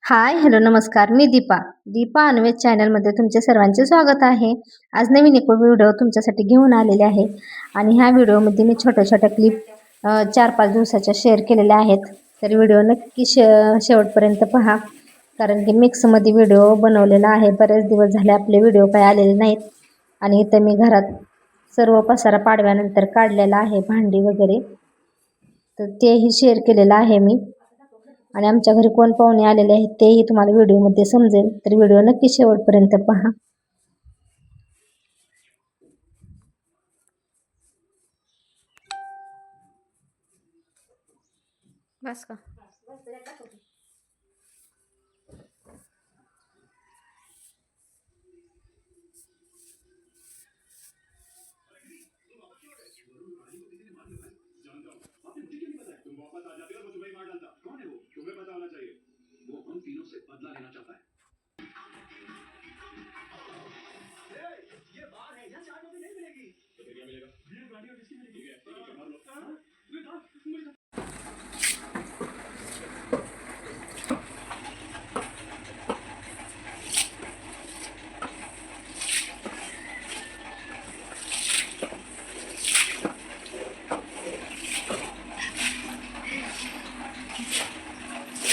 हाय, hello, नमस्कार. मी दीपा अनवेज चॅनलमध्ये तुमचे सर्वांचे स्वागत आहे. आज नवीन एक व्हिडिओ तुमच्यासाठी घेऊन आलेले आहे आणि ह्या व्हिडिओमध्ये मी छोट्या छोट्या क्लिप 4-5 दिवसाच्या शेअर केलेल्या आहेत. तर व्हिडिओ नक्की शेवटपर्यंत पहा, कारण की मिक्समध्ये व्हिडिओ बनवलेला आहे. बरेच दिवस झाले आपले व्हिडिओ काही आलेले नाहीत आणि इथं मी घरात सर्व पसारा पाडव्यानंतर काढलेला आहे, भांडी वगैरे, तर तेही शेअर केलेलं आहे मी. आणि आमच्या घरी कोण पाहुणे आलेले आहेत तेही तुम्हाला व्हिडिओमध्ये समजेल, तर व्हिडिओ नक्की शेवटपर्यंत पहा. बस का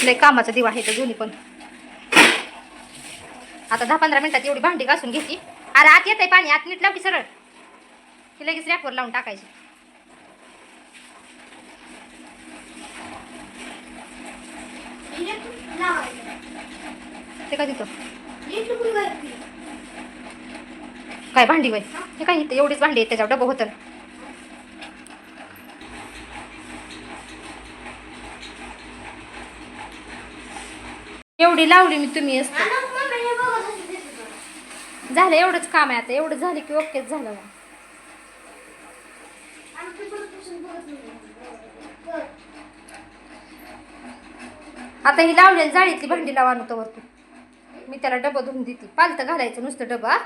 लय कामाचा दिवा आहे तर दोन्ही पण. आता 10-15 मिनिटात एवढी भांडी घासून घ्यायची. अरे आत येत आहे पाणी, आत नीट लावती सरळ, की लगेच रॅकवर लावून टाकायची. ते काय तिथं काय भांडी वय, हे काय इथं एवढीच भांडी आहेत, त्याच्यावर डबं होतं. एवढी लावली मी, तुम्ही असतं झालं. एवढंच काम आहे आता, एवढं झालं की ओकेच झालं. आता ही लावलेली जाळीतली भांडी लावा नव्हतं वरती, मी त्याला डबं धुवून देते. पालतं घालायचं नुसतं डबा.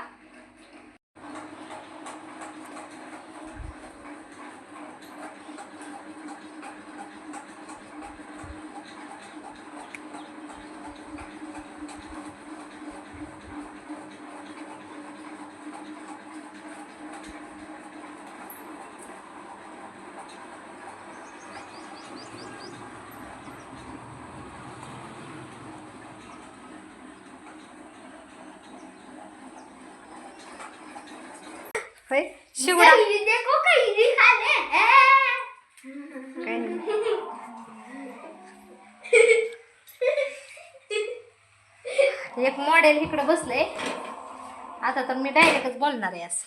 शिवडा एक मॉडेल इकडे बसलंय. आता तर मी डायरेक्टच बोलणार आहे असं.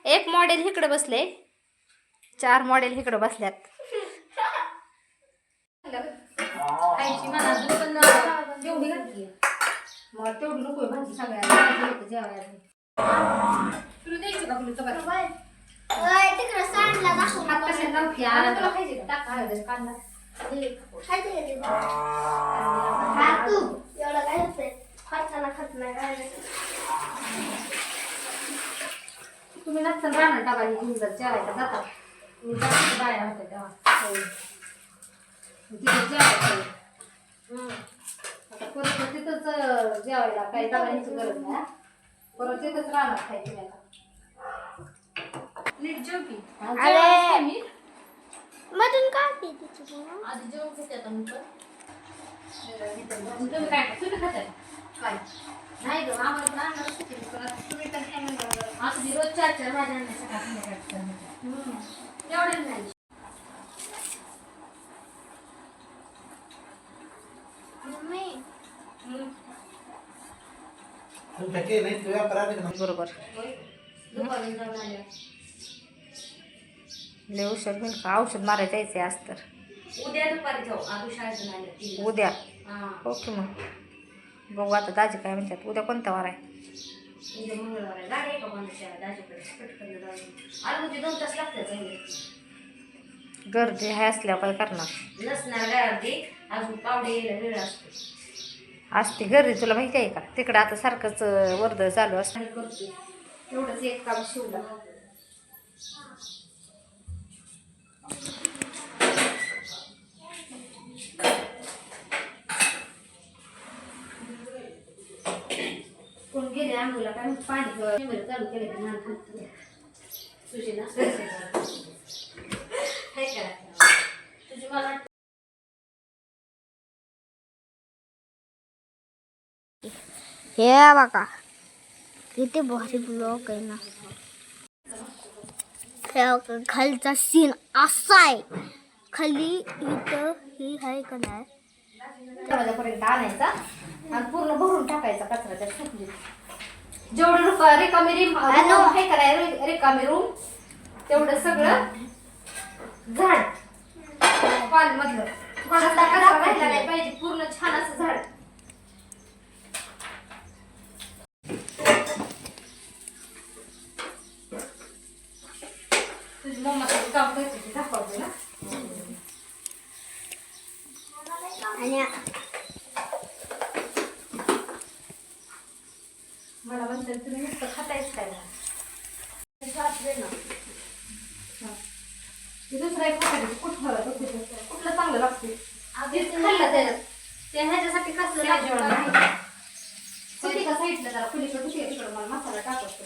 एक मॉडेल इकडे बसले, 4 मॉडेल इकडे बसल्यात. तेवढी नको भाजी सगळ्या जेवायला. तुला द्यायची का तुला चपाती? तिकडे सांडला दाखव. हात कशाला लावते? आला तुला खायची का? टाक हळद कांदा. खायची का तू? एवढं काय होतंय? खात नाही काय. तुम्ही नसताना राहणार डबा घेऊन जर जेवायला जातात. मी जास्त बाया होते तेव्हा तिथे जेवायला. आता परत तिथंच जेवायला काही डबा ह्याची गरज नाही. परत तिथंच राहणार खायची नाही. नीट जेव की. अरे मटण काढते तिथे आधी जेवण घेते. आता मी पण तुम्ही काय खाताय? काय नाही ग, आम्हाला पण आणणार तुम्ही तर काय म्हणता. असं रोज 4-4 भाज्या आणण्यासाठी एवढं नाही. बरोबर लय औषध घेऊन का? औषध मारायला जायचं आज तर उद्या दुपारी जाऊ. उद्या ओके, मग बघू आता दाजी काय म्हणतात. उद्या कोणता वार आहे? उद्या मंगळवार आहे. गाडी आहे का कोणाच्या दाजीकडे? पटकन जाऊ. 2 तास लागतात. गर्दी आहे असल्यावर काय करणार? नसणार गर्दी, अजून पावडे यायला वेळ असते गर्दी. तुला माहिती आहे का? तिकडं आता सारखंच वर्दळ चालू असतं. करते एवढंच एक काम शिवलं. अंघोळीला काय पाणी चालू केलं मान खाली सुशीला तुझी मला हे बघा किती भारी ब्लॉक आहे ना. खालचा सीन असा आहे. खाली इथं ही आहे का नाही दरवाजापर्यंत आणायचा आणि पूर्ण भरून टाकायचा कचरा त्या सुकली जेवढं रिकामी रूम आहे का नाही रिकामी रूम तेवढं सगळं झाड पाल मधलं राहिला नाही पाहिजे पूर्ण छान असं झाड. तुझी मम्मा काम करते दाखवते ना आणि मला म्हणतात तुम्ही नुसतं खातायच काय ना दुसरा एक खायचं कुठलं चांगलं लागते खाल्लं त्याच्यात ते ह्याच्यासाठी कसलं जेवण नाही का साईडला जरा फुलीकडे दुसरीकडे मला मसाला टाकत